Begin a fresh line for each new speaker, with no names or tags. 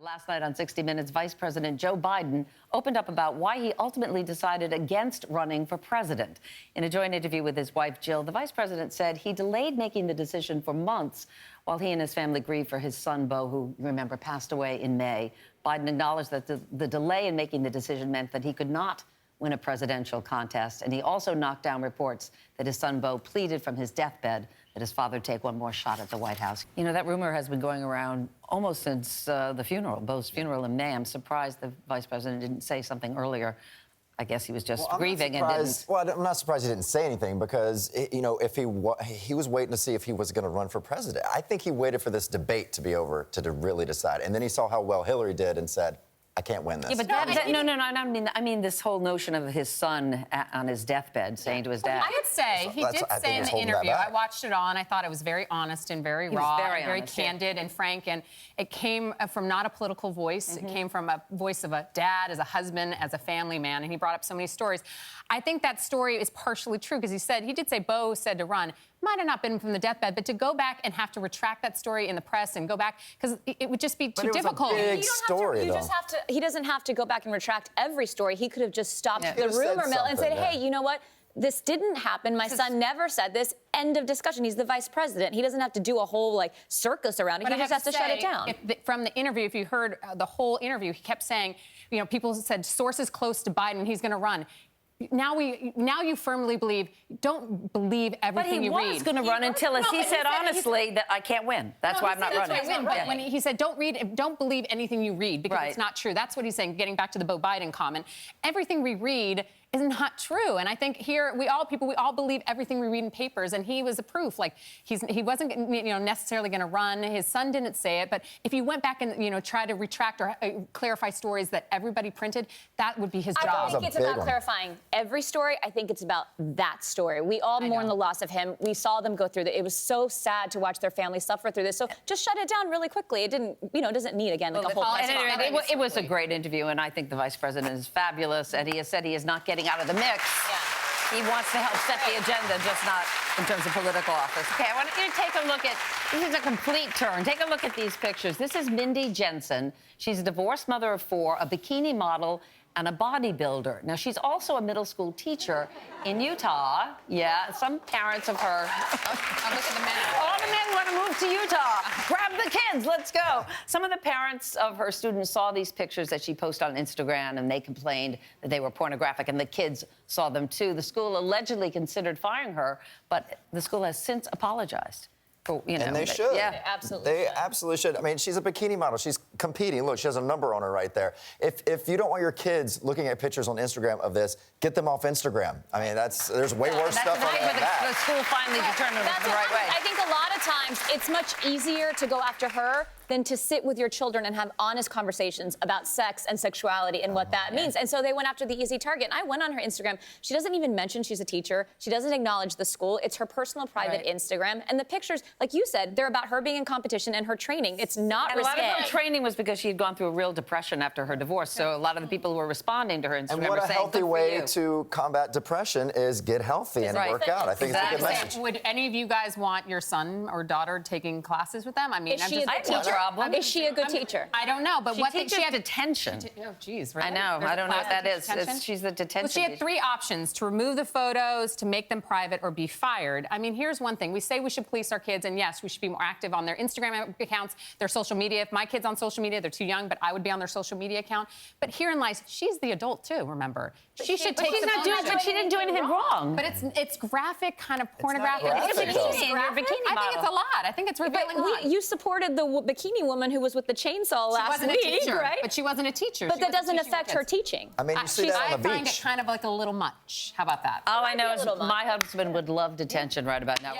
Last night on 60 Minutes, Vice President Joe Biden opened up about why he ultimately decided against running for president. In a joint interview with his wife, Jill, the vice president said he delayed making the decision for months while he and his family grieved for his son, Beau, who, remember, passed away in May. Biden acknowledged that the delay in making the decision meant that he could not win a presidential contest. And he also knocked down reports that his son, Beau, pleaded from his deathbed that his father take one more shot at the White House. You know, that rumor has been going around almost since the funeral, Beau's funeral in May. I'm surprised the vice president didn't say something earlier. I guess he was just grieving and didn't.
Well, I'm not surprised he didn't say anything because, you know, if he was waiting to see if he was going to run for president. I think he waited for this debate to be over to really decide. And then he saw how well Hillary did and said, I can't win this.
Yeah, but no, I mean this whole notion of his son on his deathbed saying to his dad.
I would say he did say in the interview, I watched it all and I thought it was very honest and very raw, very candid and frank, and it came from not a political voice. It came from a voice of a dad, as a husband, as a family man, and he brought up so many stories. I think that story is partially true because he did say Beau said to run. Might have not been from the deathbed, but to go back and have to retract that story in the press and go back, because it would just be too difficult.
But it was a big story, though.
He doesn't have to go back and retract every story. He could have just stopped the rumor mill and said, hey, you know what? This didn't happen. My son never said this. End of discussion. He's the vice president. He doesn't have to do a whole, circus around it. He just has to shut it down.
From the interview, if you heard the whole interview, he kept saying, you know, people said sources close to Biden, he's going to run. Now you firmly believe, don't believe everything you read.
But he was going to run until he said honestly that I can't win. That's why I'm not running.
But when he said don't believe anything you read because it's not true. That's what he's saying, getting back to the Beau Biden comment. Everything we read is not true. And I think here we all believe everything we read in papers, and he was a proof. Like he wasn't necessarily going to run. His son didn't say it, but if you went back and try to retract or clarify stories that everybody printed, that would be his job.
I don't think it's about clarifying every story. I think it's about that story. We all mourn the loss of him. We saw them go through that. It was so sad to watch their family suffer through this. So just shut it down really quickly. It didn't, doesn't need again like a whole.
It was a great interview, and I think the vice president is fabulous. And he has said he is not getting out of the mix. He wants to help set the agenda, just not in terms of political office. Okay, I want you to take a look at, this is a complete turn. Take a look at these pictures. This is Mindy Jensen. She's a divorced mother of 4, a bikini model, and a bodybuilder. Now, she's also a middle school teacher in Utah. Yeah, some parents of her.
Look at the men.
All the men want to move to Utah. Grab the kids, let's go. Some of the parents of her students saw these pictures that she posted on Instagram, and they complained that they were pornographic, and the kids saw them too. The school allegedly considered firing her, but the school has since apologized.
And they should.
Yeah,
they absolutely
They
should.
absolutely should. I mean, she's a bikini model. She's competing. Look, she has a number on her right there. If you don't want your kids looking at pictures on Instagram of this, get them off Instagram. I mean, there's way worse stuff on that.
The school finally determined it's the right way.
I think a lot of times it's much easier to go after her than to sit with your children and have honest conversations about sex and sexuality and what that means. And so they went after the easy target. And I went on her Instagram. She doesn't even mention she's a teacher. She doesn't acknowledge the school. It's her personal private Instagram. And the pictures, like you said, they're about her being in competition and her training. It's not risque.
A lot of her training was because she had gone through a real depression after her divorce. So a lot of the people who were responding to her Instagram
were saying, what a healthy way to combat depression is get healthy and work out. I think it's a good message.
Would any of you guys want your son or daughter taking classes with them? I mean,
is she a good teacher? Is she a good teacher?
I don't know, but
she had detention.
Oh, geez, really?
I know. I don't know what that is. She's the detention.
Well, she had 3 options: to remove the photos, to make them private, or be fired. I mean, here's one thing: we say we should police our kids, and yes, we should be more active on their Instagram accounts, their social media. If my kid's on social media, they're too young, but I would be on their social media account. But herein lies, she's the adult too. Remember, she should take.
She's not doing. But she didn't do anything wrong.
But it's graphic, kind of pornographic.
It's a bikini. You're a bikini model.
I think it's a lot. I think it's revealing a lot.
You supported the bikini woman who was with the chainsaw last week, right?
But she wasn't a teacher.
But that doesn't affect her teaching.
I mean, you see that on the beach.
I find it kind of like a little much. How about that?
All I know is my husband would love detention right about now.